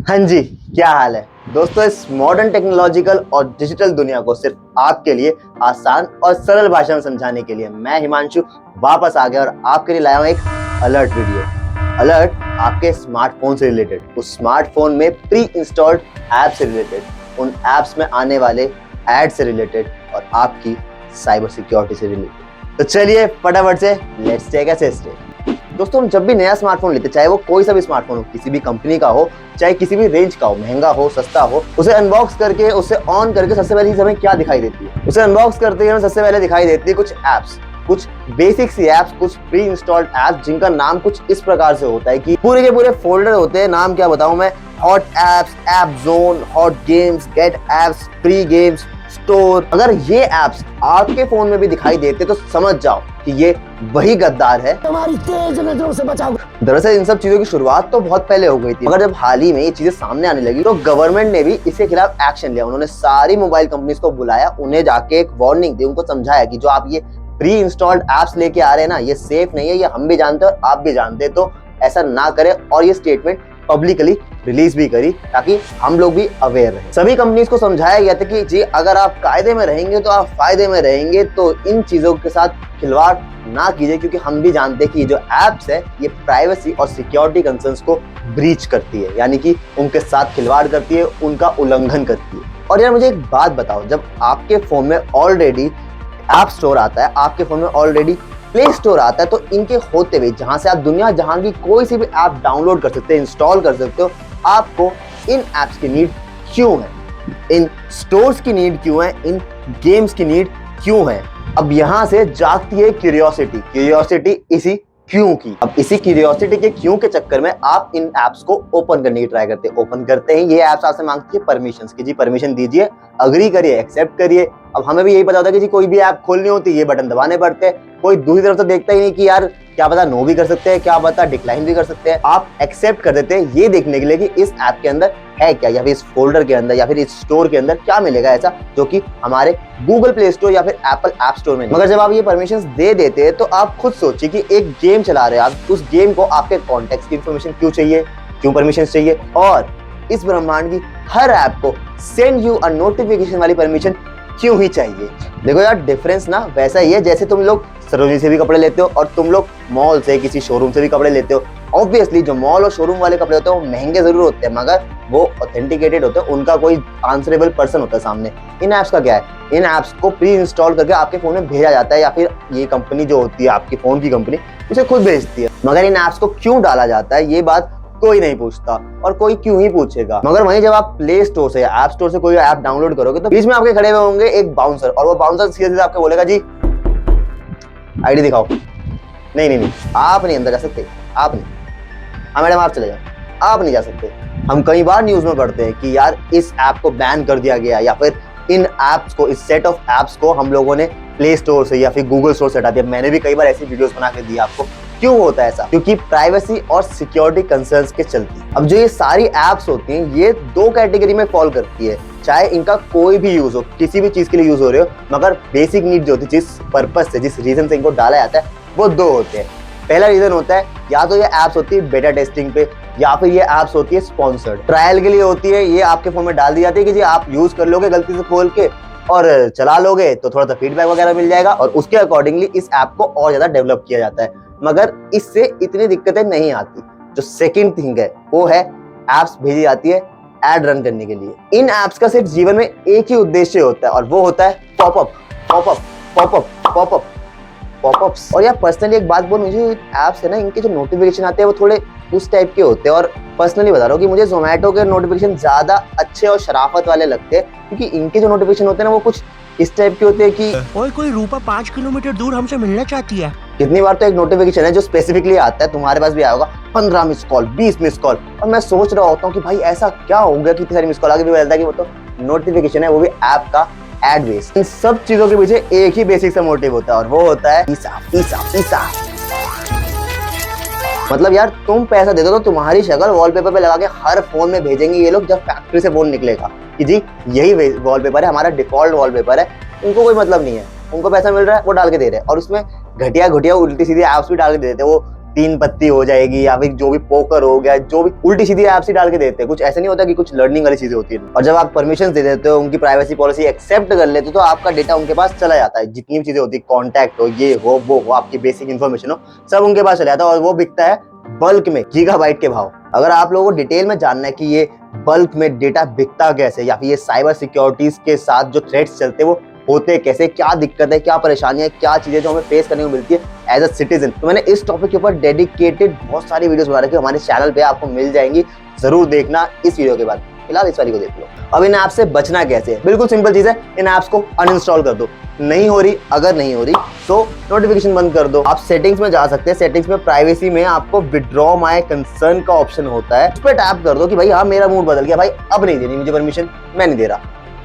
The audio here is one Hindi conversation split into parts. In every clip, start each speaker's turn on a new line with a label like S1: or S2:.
S1: हाँ जी, क्या हाल है दोस्तों। इस मॉडर्न टेक्नोलॉजिकल और डिजिटल दुनिया को सिर्फ आपके लिए आसान और सरल भाषा में समझाने के लिए मैं हिमांशु वापस आ गया और आपके लिए लाया हूँ एक अलर्ट वीडियो। अलर्ट आपके स्मार्टफोन से रिलेटेड, उस स्मार्टफोन में प्री इंस्टॉल्ड ऐप से रिलेटेड, उन ऐप्स में आने वाले एड से रिलेटेड और आपकी साइबर सिक्योरिटी से रिलेटेड। तो चलिए फटाफट से लेट्स टेक अ स्टेप। दोस्तों, हम जब भी नया स्मार्टफोन लेते, चाहे वो कोई सा भी स्मार्टफोन हो, किसी भी कंपनी का हो, चाहे किसी भी रेंज का हो, महंगा हो सस्ता हो, उसे अनबॉक्स करके उसे ऑन करके सबसे पहले हमें क्या दिखाई देती है? उसे अनबॉक्स करते ही हमें सबसे पहले दिखाई देती है कुछ एप्स, कुछ बेसिक सी एप्स, कुछ प्री इंस्टॉल्ड एप्स जिनका नाम कुछ इस प्रकार से होता है कि पूरे के पूरे फोल्डर होते हैं। नाम क्या बताऊं मैं? Hot apps, app zone, hot games, get apps, free games, store. अगर ये एप्स आपके फोन में भी दिखाई देते तो समझ जाओ कि ये वही गद्दार है, हमारी तेज नजरों से बचाओ। दरअसल इन सब चीजों की शुरुआत तो बहुत पहले हो गई थी, मगर जब हाल ही में ये चीजें सामने आने लगी तो गवर्नमेंट ने भी इसके खिलाफ एक्शन लिया। उन्होंने सारी मोबाइल कंपनीज को बुलाया, उन्हें जाके एक वार्निंग दी, उनको समझाया कि जो आप ये प्री इंस्टॉल्ड एप्स लेके आ रहे हैं ना, ये सेफ नहीं है, ये हम भी जानते हैं और आप भी जानते हैं, तो ऐसा ना करें। और ये स्टेटमेंट पब्लिकली रिलीज भी करी ताकि हम लोग भी अवेयर रहे। सभी कंपनीज को समझाया गया था कि जी अगर आप कायदे में रहेंगे तो आप फायदे में रहेंगे, तो इन चीजों के साथ खिलवाड़ ना कीजिए, क्योंकि हम भी जानते हैं कि ये जो एप्स है ये प्राइवेसी और सिक्योरिटी कंसर्न्स को ब्रीच करती है, यानी कि उनके साथ खिलवाड़ करती है, उनका उल्लंघन करती है। और यार मुझे एक बात बताओ, जब आपके फोन में ऑलरेडी ऐप स्टोर आता है, आपके फोन में ऑलरेडी प्ले स्टोर आता है, तो इनके होते हुए जहां से आप दुनिया जहां की कोई सी भी ऐप डाउनलोड कर सकते हैं, इंस्टॉल कर सकते हो, आपको इन ऐप्स की नीड क्यों है? इन स्टोर्स की नीड क्यों है? इन गेम्स की नीड क्यों है? अब यहां से जागती है क्यूरियोसिटी इसी क्यों की। अब इसी क्यूरियोसिटी के क्यों के चक्कर में आप इन ऐप्स को ओपन करने की ट्राई करते हैं। ओपन करते हैं, ये ऐप्स आपसे मांगती है परमिशंस की, जी परमिशन दीजिए, अग्री करिए, एक्सेप्ट करिए। अब हमें भी यही पता होता है कि जी कोई भी ऐप खोलनी होती है ये बटन दबाने पड़ते हैं। कोई दूसरी तरफ से देखता ही नहीं कि यार क्या पता नो भी कर सकते हैं, क्या पता डिक्लाइन भी कर सकते हैं। आप एक्सेप्ट कर देते हैं ये देखने के लिए कि इस ऐप के अंदर है क्या, या फिर इस फोल्डर के अंदर या फिर इस स्टोर के अंदर क्या मिलेगा ऐसा जो कि हमारे गूगल प्ले स्टोर या फिर एप्पल ऐप स्टोर में नहीं। मगर जब आप ये परमिशंस दे देते हैं तो आप खुद सोचिए कि एक गेम चला रहे हैं आप, उस गेम को आपके कॉन्टेक्स्ट की इंफॉर्मेशन क्यों चाहिए, क्यों परमिशन चाहिए? और इस ब्रह्मांड की हर ऐप को सेंड यू अ नोटिफिकेशन वाली परमिशन क्यों ही चाहिए? देखो यार, डिफरेंस ना वैसा ही है जैसे तुम लोग सरोजिनी से भी कपड़े लेते हो और तुम लोग मॉल से, किसी शोरूम से भी कपड़े लेते हो। ऑब्वियसली जो मॉल और शोरूम वाले कपड़े होते हैं वो महंगे जरूर होते हैं, मगर वो ऑथेंटिकेटेड होते हैं, उनका कोई आंसरेबल पर्सन होता है सामने। इन ऐप्स का क्या है? इन ऐप्स को प्री इंस्टॉल करके आपके फोन में भेजा जाता है, या फिर ये कंपनी जो होती है आपके फोन की कंपनी उसे खुद भेजती है। मगर इन ऐप्स को क्यों डाला जाता है ये बात कोई नहीं पूछता, और कोई क्यों ही पूछेगा। मगर वहीं जब आप प्ले स्टोर से या ऐप स्टोर से कोई ऐप डाउनलोड करोगे तो बीच में आपके खड़े हुए होंगे एक बाउंसर, और वो बाउंसर सीधे सीधे आपको बोलेगा जी आईडी दिखाओ। नहीं नहीं नहीं, आप नहीं अंदर जा सकते, आप नहीं। हाँ मैडम आप चले जाओ, आप नहीं जा सकते। हम कई बार न्यूज में पढ़ते हैं कि यार इस ऐप को बैन कर दिया गया, या फिर इन ऐप्स को, इस सेट ऑफ ऐप्स को हम लोगों ने प्ले स्टोर से या फिर गूगल स्टोर से हटा दिया। मैंने भी कई बार ऐसी वीडियोस बना के दी आपको। क्यों होता है ऐसा? क्योंकि प्राइवेसी और सिक्योरिटी कंसर्न्स के चलते। अब जो ये सारी एप्स होती हैं ये दो कैटेगरी में फॉल करती है, चाहे इनका कोई भी यूज हो, किसी भी चीज के लिए यूज हो रहे हो, मगर बेसिक नीड जो होती है, जिस पर्पस से, जिस रीजन से इनको डाला जाता है, वो दो होते हैं। पहला रीजन होता है या तो ये एप्स होती है बेटा टेस्टिंग पे, या फिर ये एप्स होती है स्पॉन्सर्ड, ट्रायल के लिए होती है। ये आपके फोन में डाल दी जाती है कि जी आप यूज कर लोगे गलती से खोल के और चला लोगे तो थोड़ा सा फीडबैक वगैरह मिल जाएगा, और उसके अकॉर्डिंगली इस ऐप को और ज्यादा डेवलप किया जाता है। मगर इससे इतनी दिक्कतें नहीं आती। जो सेकंड थिंग है वो है एप्स भेजी जाती है एड रन करने के लिए। इन एप्स का सिर्फ जीवन में एक ही उद्देश्य होता है, और वो होता है popup popup popup popup popups. और यार पर्सनली एक बात बोलूं, मुझे ऐप्स है ना, इनके जो नोटिफिकेशन आते हैं वो थोड़े उस टाइप के होते हैं। और पर्सनली बता रहा हूँ कि मुझे जोमेटो के नोटिफिकेशन ज्यादा अच्छे और शराफत वाले लगते हैं, क्योंकि इनके जो नोटिफिकेशन होते हैं ना वो कुछ इस टाइप के होते हैं कि
S2: ओए कोई रूपा 5 किलोमीटर दूर हमसे मिलना चाहती है।
S1: कितनी बार तो एक नोटिफिकेशन है जो स्पेसिफिकली आता है, तुम्हारे पास भी आया होगा, 15 मिस कॉल, 20 मिस कॉल, और मैं सोच रहा होता हूँ कि भाई ऐसा क्या हो गया कि इतनी सारी मिस कॉल आगे भी बोलता है कि वो तो नोटिफिकेशन है, वो भी ऐप का एड बेस। इन सब चीजों के पीछे एक ही बेसिक सा मोटिव होता है, और वो होता है पैसा पैसा पैसा। मतलब यार तुम पैसा दे दो तो तुम्हारी शक्ल वॉलपेपर पे लगा के हर फोन में भेजेंगे ये लोग, जब फैक्ट्री से फोन निकलेगा कि जी यही वॉलपेपर है, हमारा डिफॉल्ट वॉलपेपर है। उनको कोई मतलब नहीं है, उनको पैसा मिल रहा है वो डाल के दे रहे हैं, और उसमें घटिया घटिया उल्टी सीधी ऐप्स भी डाल के दे देते हैं। वो 3 पत्ती हो जाएगी या फिर जो भी पोकर हो गया, जो भी उल्टी सीधी ऐप्स ही डाल के देते हैं। कुछ ऐसे नहीं होता कि कुछ लर्निंग वाली चीजें होती है। और जब आप परमिशन दे देते हो, उनकी प्राइवेसी पॉलिसी एक्सेप्ट कर लेते हो, तो आपका डेटा उनके पास चला जाता है। जितनी भी चीजें होती है, कॉन्टैक्ट हो, ये हो, वो हो, आपकी बेसिक इन्फॉर्मेशन हो, सब उनके पास चला जाता है और वो बिकता है बल्क में, गीगाबाइट के भाव। अगर आप लोगों को डिटेल में जानना है कि ये बल्क में डेटा बिकता कैसे, या फिर ये साइबर सिक्योरिटीज के साथ जो थ्रेट्स चलते हैं वो होते कैसे, क्या दिक्कत है, क्या परेशानियां, क्या चीजें जो हमें फेस करने को मिलती है एज अ सिटीजन, तो मैंने इस टॉपिक के ऊपर डेडिकेटेड बहुत सारी वीडियोस बना रखी है हमारे चैनल पे, आपको मिल जाएंगी। जरूर देखना इस वीडियो के बाद। फिलहाल इस वाली को देख लो। अब इन ऐप से बचना कैसे है? बिल्कुल सिंपल चीज है, इन ऐप्स को अनइंस्टॉल कर दो। नहीं हो रही, अगर नहीं हो रही तो नोटिफिकेशन बंद कर दो। आप सेटिंग्स में जा सकते हैं, सेटिंग्स में प्राइवेसी में आपको विड्रॉ माय कंसर्न का ऑप्शन होता है, उस पर टैप कर दो कि भाई हाँ मेरा मूड बदल गया, भाई अब नहीं देनी मुझे परमिशन, मैं नहीं दे रहा,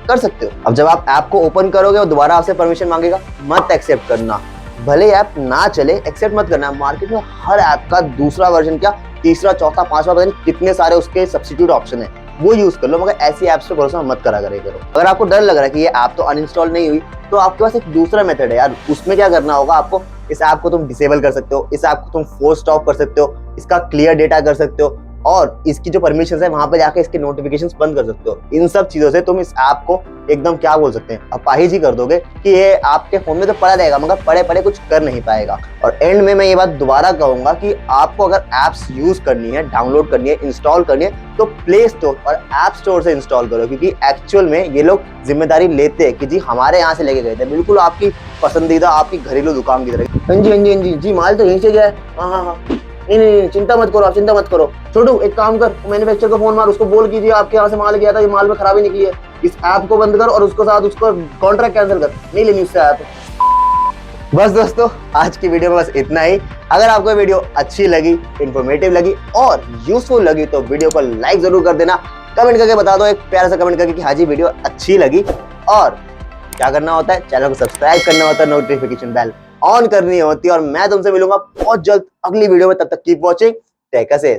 S1: कर सकते हो। अब जब आप ऐप को ओपन करोगे और दोबारा आपसे परमिशन मांगेगा, मत एक्सेप्ट करना। भले ऐप ना चले, एक्सेप्ट मत करना। मार्केट में हर ऐप का दूसरा वर्जन, क्या तीसरा, चौथा, पांचवा, पता नहीं कितने सारे उसके सब्स्टिट्यूट ऑप्शन है, वो यूज कर लो, मगर ऐसी ऐप्स पे भरोसा मत करा करो। अगर आपको डर लग रहा है कि ये ऐप तो अनइंस्टॉल नहीं हुई, तो आपके पास एक दूसरा मेथड है यार। उसमें क्या करना होगा आपको, इस ऐप को तुम डिसेबल कर सकते हो, इस ऐप को तुम फोर्स स्टॉप कर सकते हो, इसका क्लियर डेटा कर सकते हो, और इसकी जो परमिशन है वहां पे जाके इसके नोटिफिकेशंस बंद कर सकते हो। इन सब चीजों से तुम इस ऐप को एकदम क्या बोल सकते हैं, अपाहिज ही कर दोगे कि ये आपके फोन में तो पड़ा रहेगा मगर पड़े पड़े कुछ कर नहीं पाएगा। और एंड में मैं ये बात दोबारा कहूंगा कि आपको अगर एप्स यूज करनी है, डाउनलोड करनी है, इंस्टॉल करनी है, तो प्ले स्टोर और ऐप स्टोर से इंस्टॉल करो, क्योंकि एक्चुअल में ये लोग जिम्मेदारी लेते हैं कि जी हमारे यहाँ से लेके गए थे, बिल्कुल आपकी पसंदीदा आपकी घरेलू दुकान की तरह। हाँ जी हाँ जी हाँ जी जी, माल तो यहीं से गया है। हाँ हाँ हाँ, नहीं, चिंता मत करो, आप चिंता मत करो। छोटू एक काम कर, मैन्युफैक्चर को फोन मार, उसको बोल कीजिए आपके यहाँ से माल गया था, ये माल में खराबी निकली है, इस ऐप को बंद कर और उसको साथ उसको कॉन्ट्रैक्ट कैंसिल कर, नहीं लेनी उससे ऐप। बस दोस्तों, आज की वीडियो में बस इतना ही। अगर आपको वीडियो अच्छी लगी, इंफॉर्मेटिव लगी और यूजफुल लगी तो वीडियो को लाइक जरूर कर देना। कमेंट करके बता दो, एक प्यारा सा कमेंट करके कि हाँ जी वीडियो अच्छी लगी। और क्या करना होता है, चैनल को सब्सक्राइब करना होता है, नोटिफिकेशन बेल ऑन करनी होती है। और मैं तुमसे मिलूंगा बहुत जल्द अगली वीडियो में, तब तक keep watching, take a safe.